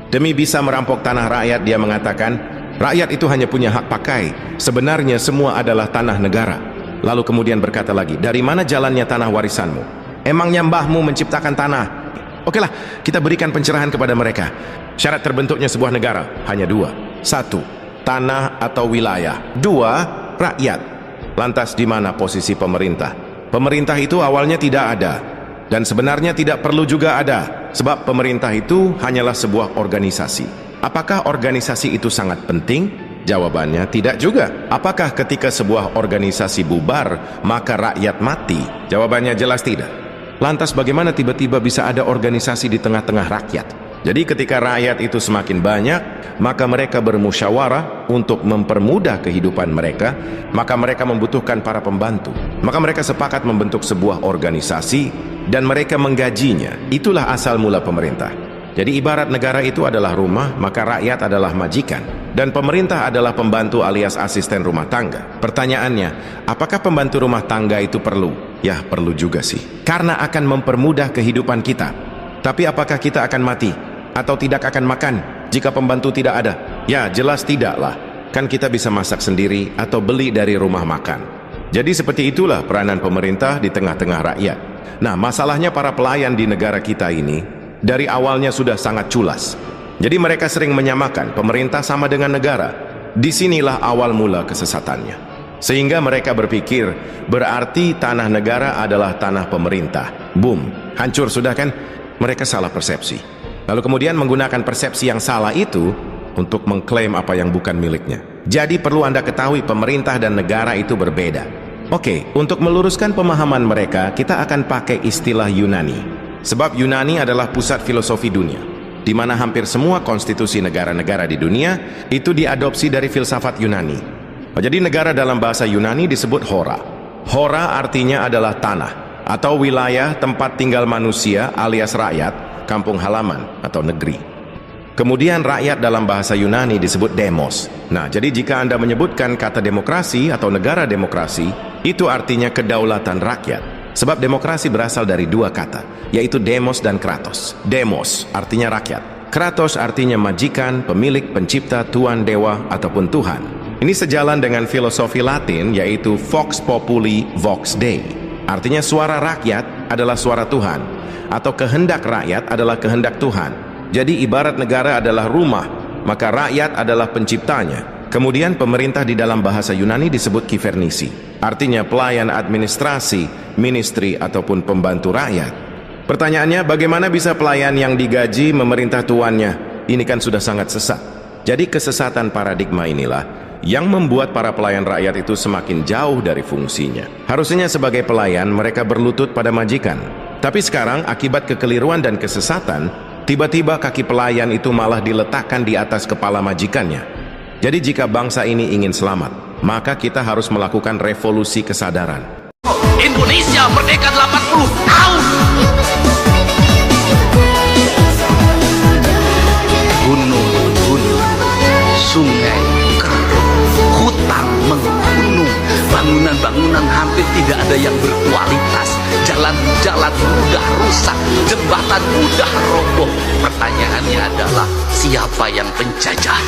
Demi bisa merampok tanah rakyat, dia mengatakan, rakyat itu hanya punya hak pakai. Sebenarnya semua adalah tanah negara. Lalu kemudian berkata lagi, dari mana jalannya tanah warisanmu? Emangnya mbahmu menciptakan tanah? Okelah, kita berikan pencerahan kepada mereka. Syarat terbentuknya sebuah negara hanya dua. Satu, tanah atau wilayah. Dua, rakyat. Lantas di mana posisi pemerintah? Pemerintah itu awalnya tidak ada, dan sebenarnya tidak perlu juga ada, sebab pemerintah itu hanyalah sebuah organisasi. Apakah organisasi itu sangat penting? Jawabannya tidak juga. Apakah ketika sebuah organisasi bubar, maka rakyat mati? Jawabannya jelas tidak. Lantas bagaimana tiba-tiba bisa ada organisasi di tengah-tengah rakyat? Jadi ketika rakyat itu semakin banyak, maka mereka bermusyawarah untuk mempermudah kehidupan mereka, maka mereka membutuhkan para pembantu. Maka mereka sepakat membentuk sebuah organisasi dan mereka menggajinya. Itulah asal mula pemerintah. Jadi ibarat negara itu adalah rumah, maka rakyat adalah majikan. Dan pemerintah adalah pembantu alias asisten rumah tangga. Pertanyaannya, apakah pembantu rumah tangga itu perlu? Ya, perlu juga sih. Karena akan mempermudah kehidupan kita. Tapi apakah kita akan mati? Atau tidak akan makan jika pembantu tidak ada? Ya, jelas tidaklah. Kan kita bisa masak sendiri atau beli dari rumah makan. Jadi seperti itulah peranan pemerintah di tengah-tengah rakyat. Nah, masalahnya para pelayan di negara kita ini dari awalnya sudah sangat culas. Jadi mereka sering menyamakan pemerintah sama dengan negara. Disinilah awal mula kesesatannya. Sehingga mereka berpikir berarti tanah negara adalah tanah pemerintah. Boom, hancur sudah kan? Mereka salah persepsi. Lalu kemudian menggunakan persepsi yang salah itu untuk mengklaim apa yang bukan miliknya. Jadi perlu Anda ketahui pemerintah dan negara itu berbeda. Oke, untuk meluruskan pemahaman mereka, kita akan pakai istilah Yunani. Sebab Yunani adalah pusat filosofi dunia, di mana hampir semua konstitusi negara-negara di dunia itu diadopsi dari filsafat Yunani. Jadi negara dalam bahasa Yunani disebut hora. Hora artinya adalah tanah atau wilayah tempat tinggal manusia alias rakyat, kampung halaman atau negeri. Kemudian rakyat dalam bahasa Yunani disebut demos. Nah, jadi jika Anda menyebutkan kata demokrasi atau negara demokrasi, itu artinya kedaulatan rakyat. Sebab demokrasi berasal dari dua kata, yaitu demos dan kratos. Demos artinya rakyat. Kratos artinya majikan, pemilik, pencipta, tuan, dewa, ataupun Tuhan. Ini sejalan dengan filosofi Latin, yaitu vox populi, vox Dei. Artinya suara rakyat adalah suara Tuhan, atau kehendak rakyat adalah kehendak Tuhan. Jadi ibarat negara adalah rumah, maka rakyat adalah penciptanya. Kemudian pemerintah di dalam bahasa Yunani disebut kivernisi, artinya pelayan administrasi, ministry ataupun pembantu rakyat. Pertanyaannya, bagaimana bisa pelayan yang digaji memerintah tuannya? Ini kan sudah sangat sesat. Jadi kesesatan paradigma inilah yang membuat para pelayan rakyat itu semakin jauh dari fungsinya. Harusnya sebagai pelayan mereka berlutut pada majikan. Tapi sekarang akibat kekeliruan dan kesesatan, tiba-tiba kaki pelayan itu malah diletakkan di atas kepala majikannya. Jadi jika bangsa ini ingin selamat, maka kita harus melakukan revolusi kesadaran. Indonesia merdeka 80 tahun. Gunung-gunung, sungai keruh, hutan menggunung, bangunan-bangunan hampir tidak ada yang berkualitas, jalan-jalan mudah rusak, jembatan mudah roboh. Pertanyaannya adalah siapa yang penjajah?